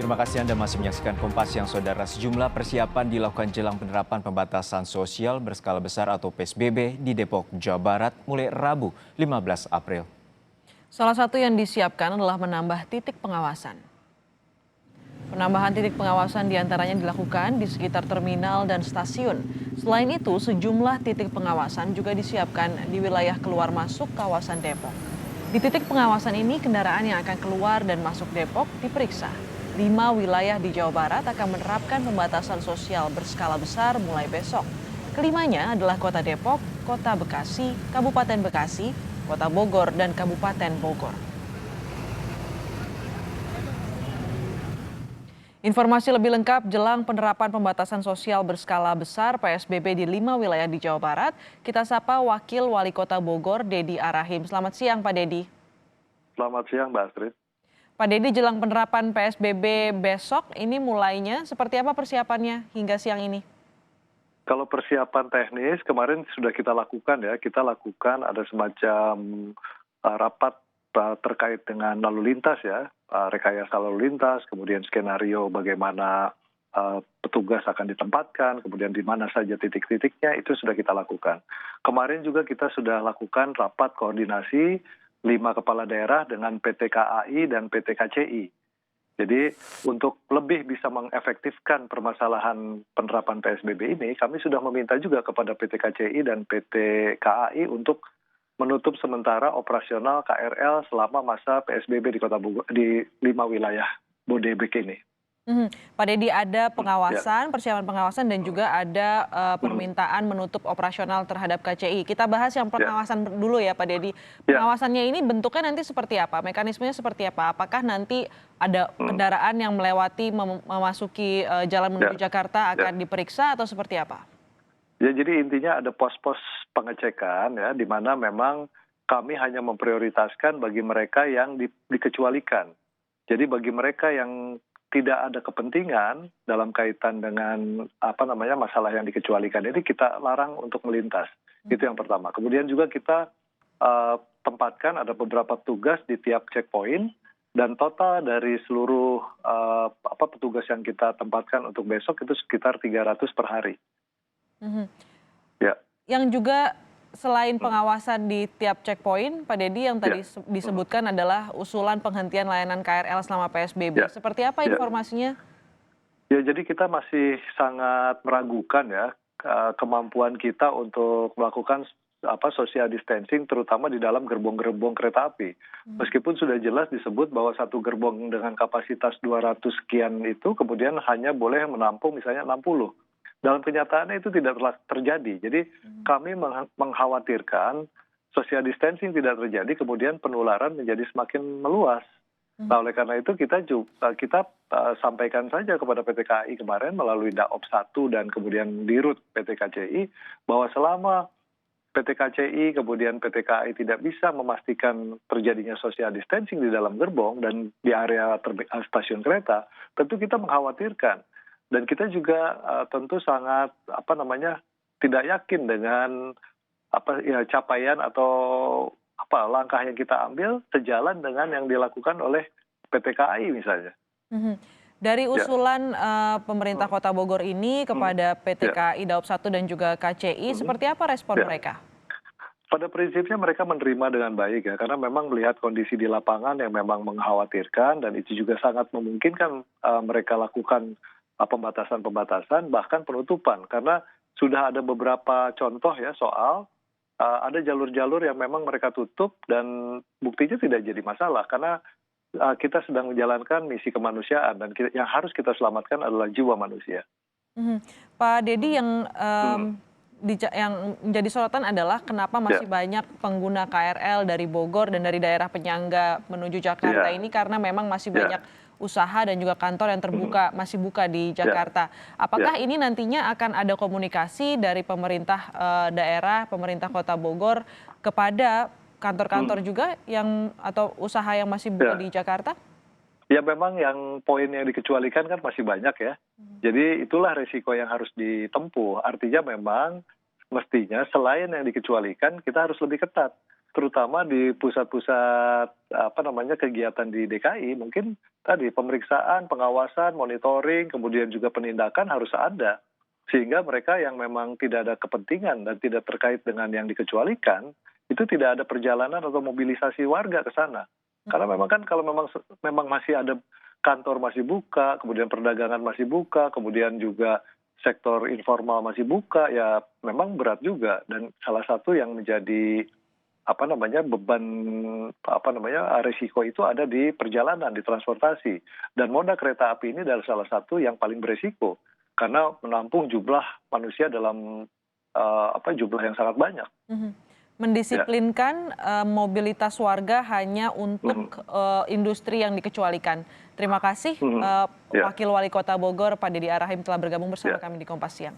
Terima kasih Anda masih menyaksikan Kompas Siang Saudara. Sejumlah persiapan dilakukan jelang penerapan pembatasan sosial berskala besar atau PSBB di Depok, Jawa Barat mulai Rabu 15 April. Salah satu yang disiapkan adalah menambah titik pengawasan. Penambahan titik pengawasan diantaranya dilakukan di sekitar terminal dan stasiun. Selain itu, sejumlah titik pengawasan juga disiapkan di wilayah keluar masuk kawasan Depok. Di titik pengawasan ini, kendaraan yang akan keluar dan masuk Depok diperiksa. 5 wilayah di Jawa Barat akan menerapkan pembatasan sosial berskala besar mulai besok. Kelimanya adalah Kota Depok, Kota Bekasi, Kabupaten Bekasi, Kota Bogor, dan Kabupaten Bogor. Informasi lebih lengkap jelang penerapan pembatasan sosial berskala besar PSBB di 5 wilayah di Jawa Barat, kita sapa Wakil Wali Kota Bogor, Dedi Arahim. Selamat siang, Pak Dedi. Selamat siang, Mbak Astrid. Pak Dedi, jelang penerapan PSBB besok, ini mulainya seperti apa persiapannya hingga siang ini? Kalau persiapan teknis kemarin sudah kita lakukan ya, kita lakukan ada semacam rapat terkait dengan lalu lintas ya, rekayasa lalu lintas, kemudian skenario bagaimana petugas akan ditempatkan, kemudian di mana saja titik-titiknya itu sudah kita lakukan. Kemarin juga kita sudah lakukan rapat koordinasi 5 kepala daerah dengan PT KAI dan PT KCI. Jadi untuk lebih bisa mengefektifkan permasalahan penerapan PSBB ini, kami sudah meminta juga kepada PT KCI dan PT KAI untuk menutup sementara operasional KRL selama masa PSBB di Kota Bogor, di 5 wilayah Bodebek ini. Pak Dedi, ada pengawasan, persiapan pengawasan dan juga ada permintaan menutup operasional terhadap KCI. Kita bahas yang pengawasan dulu ya Pak Dedi. Pengawasannya ini bentuknya nanti seperti apa? Mekanismenya seperti apa? Apakah nanti ada kendaraan yang melewati memasuki jalan menuju Jakarta akan diperiksa atau seperti apa? Ya, jadi intinya ada pos-pos pengecekan ya, di mana memang kami hanya memprioritaskan bagi mereka yang dikecualikan. Jadi bagi mereka yang tidak ada kepentingan dalam kaitan dengan masalah yang dikecualikan ini kita larang untuk melintas. Itu yang pertama. Kemudian juga kita tempatkan ada beberapa tugas di tiap checkpoint dan total dari seluruh petugas yang kita tempatkan untuk besok itu sekitar 300 per hari. Ya. Yang juga selain pengawasan di tiap checkpoint, Pak Dedi, yang tadi disebutkan adalah usulan penghentian layanan KRL selama PSBB. Seperti apa informasinya? Ya, jadi kita masih sangat meragukan ya kemampuan kita untuk melakukan social distancing, terutama di dalam gerbong-gerbong kereta api. Meskipun sudah jelas disebut bahwa satu gerbong dengan kapasitas 200 sekian itu kemudian hanya boleh menampung misalnya 60. Dalam kenyataannya itu tidak terjadi. Jadi kami mengkhawatirkan social distancing tidak terjadi, kemudian penularan menjadi semakin meluas. Nah, oleh karena itu kita sampaikan saja kepada PT KAI kemarin melalui Daop 1 dan kemudian Dirut PT KCI bahwa selama PT KCI kemudian PT KAI tidak bisa memastikan terjadinya social distancing di dalam gerbong dan di area stasiun kereta, tentu kita mengkhawatirkan. Dan kita juga tentu sangat tidak yakin dengan capaian atau langkah yang kita ambil sejalan dengan yang dilakukan oleh PT KAI misalnya. Dari usulan pemerintah Kota Bogor ini kepada PT KAI, Daop 1 dan juga KCI, seperti apa respon mereka? Pada prinsipnya mereka menerima dengan baik ya, karena memang melihat kondisi di lapangan yang memang mengkhawatirkan dan itu juga sangat memungkinkan mereka lakukan pembatasan-pembatasan bahkan penutupan, karena sudah ada beberapa contoh ya soal ada jalur-jalur yang memang mereka tutup dan buktinya tidak jadi masalah karena kita sedang menjalankan misi kemanusiaan dan yang harus kita selamatkan adalah jiwa manusia. Pak Dedi, yang menjadi sorotan adalah kenapa masih banyak pengguna KRL dari Bogor dan dari daerah penyangga menuju Jakarta ini, karena memang masih banyak usaha dan juga kantor yang masih buka di Jakarta. Apakah ini nantinya akan ada komunikasi dari pemerintah daerah, pemerintah Kota Bogor kepada kantor-kantor juga atau usaha yang masih buka di Jakarta? Ya, memang yang poin yang dikecualikan kan masih banyak ya. Jadi itulah resiko yang harus ditempuh. Artinya memang mestinya selain yang dikecualikan kita harus lebih ketat. Terutama di pusat-pusat kegiatan di DKI mungkin tadi pemeriksaan, pengawasan, monitoring, kemudian juga penindakan harus ada. Sehingga mereka yang memang tidak ada kepentingan dan tidak terkait dengan yang dikecualikan, itu tidak ada perjalanan atau mobilisasi warga ke sana. Karena memang kan kalau memang masih ada kantor masih buka, kemudian perdagangan masih buka, kemudian juga sektor informal masih buka, ya memang berat juga. Dan salah satu yang menjadi beban risiko itu ada di perjalanan, di transportasi. Dan moda kereta api ini adalah salah satu yang paling beresiko karena menampung jumlah manusia dalam jumlah yang sangat banyak. Mendisiplinkan mobilitas warga hanya untuk industri yang dikecualikan. Terima kasih Wakil Wali Kota Bogor Pak Dedy Arahim telah bergabung bersama kami di Kompas Siang.